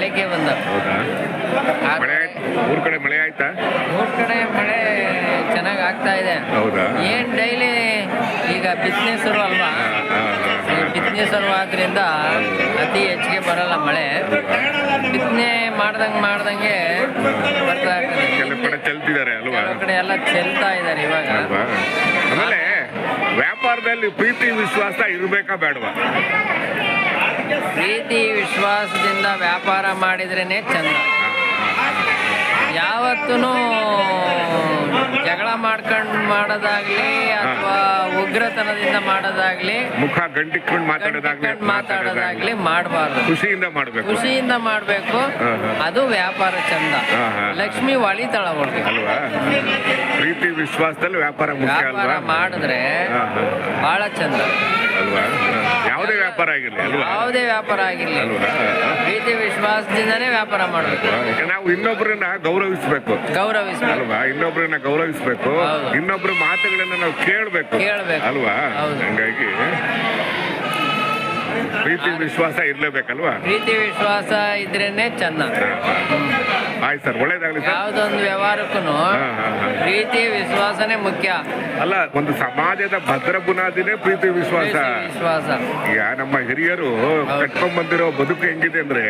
ಬೆಳಗ್ಗೆ ಬಂದ. ಹೌದಾ? ಮಳೆ ಊರ್ ಕಡೆ ಮಳೆ ಆಯ್ತಾ? ಊರ್ ಕಡೆ ಮಳೆ ಚೆನ್ನಾಗಿ ಆಗ್ತಾ ಇದೆ. ಹೌದಾ? ಏನ್ ಡೈಲಿ ಈಗ ಬಿತ್ತನೆ ಶುರು ಅಲ್ವಾ, ಬಿತ್ತನೆ ಶುರು ಆದ್ರಿಂದ ಅತಿ ಹೆಚ್ಚಿಗೆ ಬರಲ್ಲ ಮಳೆ. ಬಿತ್ತನೆ ಮಾಡ್ದಂಗೆ ಬರ್ತಾ ಇರ್ತದೆ. ಕೆಲವು ಕಡೆ ಚೆಲ್ತಿದ್ದಾರೆ ಅಲ್ವಾ? ಕೆಲವು ಕಡೆ ಎಲ್ಲ ಚೆಲ್ತಾ ಇದ್ದಾರೆ ಇವಾಗ. ಅಲ್ವಾ? ಆಮೇಲೆ ವ್ಯಾಪಾರದಲ್ಲಿ ಪ್ರೀತಿ ವಿಶ್ವಾಸ ಇರ್ಬೇಕಾ ಬೇಡವಾ? ಪ್ರೀತಿ ವಿಶ್ವಾಸದಿಂದ ವ್ಯಾಪಾರ ಮಾಡಿದ್ರೇನೆ ಚಂದ. ಯಾವತ್ತೂ ಜಗಳ ಮಾಡ್ಕೊಂಡು ಮಾಡೋದಾಗ್ಲಿ ಅಥವಾ ಉಗ್ರತನದಿಂದ ಮಾಡೋದಾಗ್ಲಿ, ಮುಖ ಗಂಟಿಕೊಂಡು ಮಾತಾಡೋದಾಗ್ಲಿ ಮಾಡಬಾರ್ದು. ಖುಷಿಯಿಂದ ಮಾಡಬೇಕು. ಅದು ವ್ಯಾಪಾರ ಚಂದ. ಲಕ್ಷ್ಮಿ ಒಳಿತಾಳ ಒಳಗೆ ಅಲ್ವಾ? ಪ್ರೀತಿ ವಿಶ್ವಾಸದಲ್ಲಿ ವ್ಯಾಪಾರ ಮುಖ್ಯ ವ್ಯಾಪಾರ ಅಲ್ವಾ? ಮಾಡಿದ್ರೆ ಬಹಳ ಚಂದ ಅಲ್ವಾ? ಯಾವುದೇ ವ್ಯಾಪಾರ ಆಗಿರ್ಲಿ ಅಲ್ವಾ? ಯಾವುದೇ ವ್ಯಾಪಾರ ಆಗಿರ್ಲಿ ಅಲ್ವಾ? ಪ್ರೀತಿ ವಿಶ್ವಾಸದಿಂದನೇ ವ್ಯಾಪಾರ ಮಾಡಬೇಕು. ನಾವು ಇನ್ನೊಬ್ಬರನ್ನ ಗೌರವಿಸ್ಬೇಕು ಅಲ್ವಾ? ಇನ್ನೊಬ್ಬರನ್ನ ಗೌರವಿಸ್ಬೇಕು, ಇನ್ನೊಬ್ಬರ ಮಾತುಗಳನ್ನ ನಾವು ಕೇಳಬೇಕು ಅಲ್ವಾ? ಹಂಗಾಗಿ ಪ್ರೀತಿ ವಿಶ್ವಾಸ ಇರ್ಲೇಬೇಕಲ್ವಾ? ಪ್ರೀತಿ ವಿಶ್ವಾಸ ಇದ್ರೇನೆ ಚಂದ. ಆಯ್ತು ಸರ್, ಒಳ್ಳೇದಾಗ್ಲಿ ಸರ್. ಯಾವ್ದೊಂದು ವ್ಯವಹಾರಕ್ಕೂ ಪ್ರೀತಿ ವಿಶ್ವಾಸನೇ ಮುಖ್ಯ ಅಲ್ಲ. ಒಂದು ಸಮಾಜದ ಭದ್ರ ಬುನಾದಿನೇ ಪ್ರೀತಿ ವಿಶ್ವಾಸ. ಈಗ ನಮ್ಮ ಹಿರಿಯರು ಕಟ್ಕೊಂಡ್ ಬಂದಿರೋ ಬದುಕು ಹೆಂಗಿದೆ ಅಂದ್ರೆ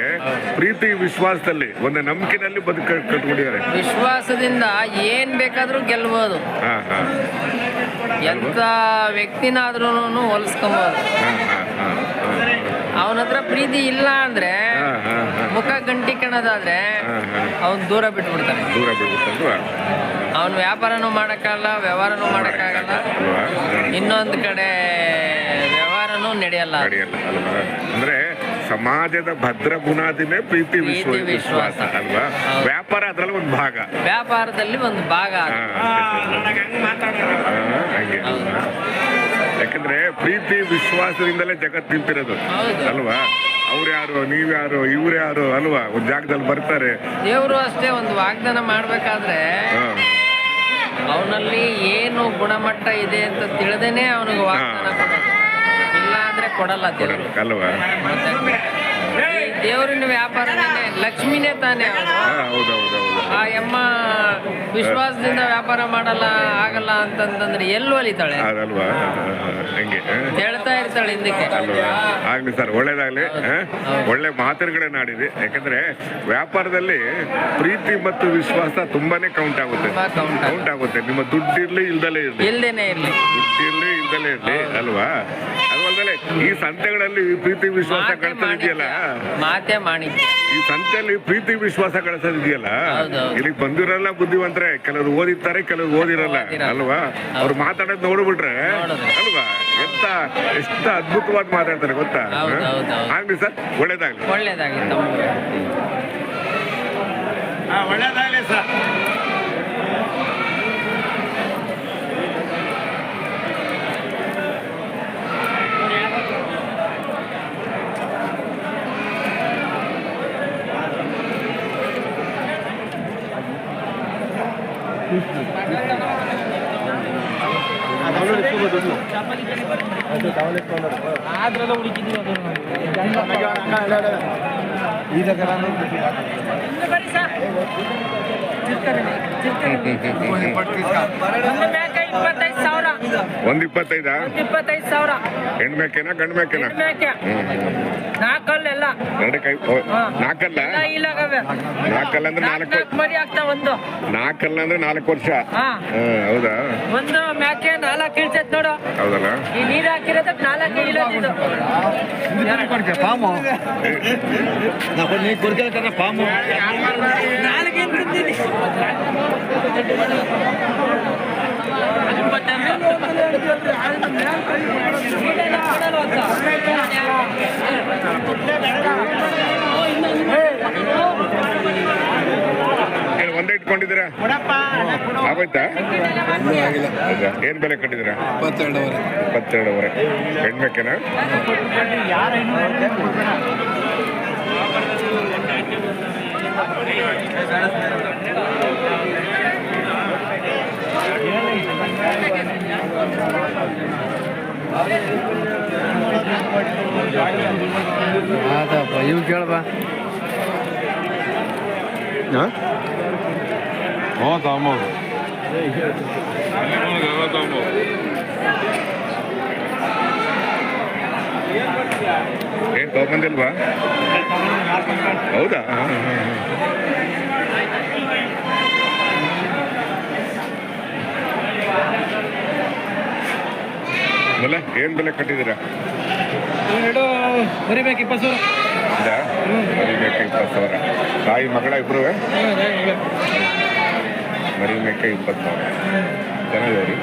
ಪ್ರೀತಿ ವಿಶ್ವಾಸದಲ್ಲಿ, ಒಂದು ನಂಬಿಕೆನಲ್ಲಿ ಬದುಕು ಕಟ್ಕೊಂಡಿದ್ದಾರೆ. ವಿಶ್ವಾಸದಿಂದ ಏನ್ ಬೇಕಾದ್ರೂ ಗೆಲ್ಬಹುದು. ಎಂತ ವ್ಯಕ್ತಿನಾದ್ರೂ ಹೊಲಿಸ್ಕೊಬಹುದು. ಅವನ ಹತ್ರ ಪ್ರೀತಿ ಇಲ್ಲ ಅಂದ್ರೆ, ಮುಖ ಗಂಟಿಕಣದಾದ್ರೆ ಅವನ್ ದೂರ ಬಿಟ್ಬಿಡ್ತಾನೆ. ಅವನ್ ವ್ಯಾಪಾರನೂ ಮಾಡಕ್ಕಾಗಲ್ಲ, ವ್ಯವಹಾರನೂ ಮಾಡಕ್ಕಾಗಲ್ಲ, ಇನ್ನೊಂದು ಕಡೆ ವ್ಯವಹಾರನೂ ನಡೆಯಲ್ಲ. ಅಂದ್ರೆ ಸಮಾಜದ ಭದ್ರ ಬುನಾದಿನೇ ಪ್ರೀತಿ ವಿಶ್ವಾಸ ಅಲ್ವಾ? ವ್ಯಾಪಾರ ಅದ್ರಲ್ಲಿ ಒಂದು ಭಾಗ, ವ್ಯಾಪಾರದಲ್ಲಿ ಒಂದು ಭಾಗ. ಹಾಗೆ ಯಾಕಂದ್ರೆ ಪ್ರೀತಿ ವಿಶ್ವಾಸದಿಂದಲೇ ಜಗತ್ತು ನಿಂತಿರೋದು ಅಲ್ವಾ? ಅವ್ರ್ಯಾರು, ನೀವ್ಯಾರು, ಇವ್ರ್ಯಾರು ಅಲ್ವಾ? ಒಂದ್ ಜಾಗದಲ್ಲಿ ಬರ್ತಾರೆ. ದೇವರು ಅಷ್ಟೇ, ಒಂದು ವಾಗ್ದಾನ ಮಾಡ್ಬೇಕಾದ್ರೆ ಅವನಲ್ಲಿ ಏನು ಗುಣಮಟ್ಟ ಇದೆ ಅಂತ ತಿಳಿದೇನೆ ಅವನಿಗೆ ವಾಗ್ದಾನ ಕೊಡೋದು. ಇಲ್ಲ ಅಂದ್ರೆ ಕೊಡಲ್ಲ ದೇವರು ಅಲ್ವಾ? ದೇವರಿನ ವ್ಯಾಪಾರನೇ ಲಕ್ಷ್ಮಿನೇ ತಾನೇ ಅವನು. ಆ ಎಮ್ಮ ವಿಶ್ವಾಸದಿಂದ ವ್ಯಾಪಾರ ಆಗಲ್ಲ ಅಂತಂದ್ರೆ ಎಲ್ಲಿ ಒಲಿತಾಳೆ ಅಲ್ವಾ? ಹೇಳ್ತಾ ಇರ್ತಾಳೆ ಹಿಂದಕ್ಕೆ. ಆಗ್ಲಿ ಸರ್, ಒಳ್ಳೇದಾಗ್ಲಿ. ಒಳ್ಳೆ ಮಾತುಗಳನ್ನ ಆಡಿದ್ರಿ. ಯಾಕಂದ್ರೆ ವ್ಯಾಪಾರದಲ್ಲಿ ಪ್ರೀತಿ ಮತ್ತು ವಿಶ್ವಾಸ ತುಂಬಾನೇ ಕೌಂಟ್ ಆಗುತ್ತೆ. ನಿಮ್ಮ ದುಡ್ಡಿರ್ಲಿ ಇಲ್ದಲೇ ಇರ್ಲಿ ಅಲ್ವಾ? ಅದಲ್ಲದೆ ಈ ಸಂತೆಗಳಲ್ಲಿ ಪ್ರೀತಿ ವಿಶ್ವಾಸ ಗಳಿಸೋದಿದೆಯಲ್ಲ, ಮಾತೆ ಮಾಡಿ ಈ ಸಂತೆಯಲ್ಲಿ ಪ್ರೀತಿ ವಿಶ್ವಾಸ ಗಳಿಸೋದಿದೆಯಲ್ಲ, ಇಲ್ಲಿ ಬಂದಿರಲ್ಲ ಬುದ್ಧಿವಂತರೆ, ಕೆಲವರು ಓದಿರ್ತಾರೆ, ಕೆಲವರು ಓದಿರಲ್ಲ ಅಲ್ವಾ? ಅವ್ರು ಮಾತಾಡೋದು ನೋಡ್ಬಿಟ್ರೆ ಅಲ್ವಾ ಎಷ್ಟು ಅದ್ಭುತವಾಗಿ ಮಾತಾಡ್ತಾರೆ ಗೊತ್ತಾ? ಆಗ್ಲಿ ಸರ್, ಒಳ್ಳೇದಾಗ್ಲಿ. ಒಳ್ಳೇದಾಗ್ಲಿ ಸರ್. ಆದ್ರೆಲ್ಲ ಹುಡುಕಿದೀವಿ ಒಂದು 25,000 ಹೆಣ್ಮೇಕೆನಾ ಗಂಡು ಮೇಕೆನಾ? ನಾಲ್ಕಲ್ಲ ನಾಲ್ಕಲ್ಲ ಅಂದ್ರೆ 4 ವರ್ಷ. ಹೌದಾ? ಒಂದು ಮೇಕೆ 4 ಇಳ್ತೈತ್ ನೋಡು. ಹೌದಲ್ಲ? ಈ ನೀರ್ ಹಾಕಿರೋದಕ್ಕೆ 4 ಇಳೋದಿದ್ದು. ಪಾಮು ನೀ ಕುರ್ಕೆ ಪಾಮು 4 ತಿಂತೀನಿ. ಒಂದೇ ಇಟ್ಕೊಂಡಿದ್ದೀರಾ? ಆಗೋಯ್ತಾ? ಏನ್ ಬೆಲೆ ಕಟ್ಟಿದ್ದೀರಾ? 22,500. ಹೆಣ್ಬೇಕೇನಾ? ಇವ್ ಕೇಳ್ಬಾ. ಹಾಂ ಏನ್ ತಗೊಂಬಂದಿಲ್ವಾ? ಹೌದಾ? ಬೆಲೆ ಏನ್ ಬೆಲೆ ಕಟ್ಟಿದ್ದೀರಾ? ಎರಡು ಮರಿಬೇಕು 20 ಸಾವಿರ. ಮರಿಮೇಕೆ 20 ಸಾವಿರ. ತಾಯಿ ಮಗಳ ಇಬ್ರು ಮರಿಮೇಕೆ 20 ಸಾವಿರ. ಚೆನ್ನಾಗಿದೆ ರೀ.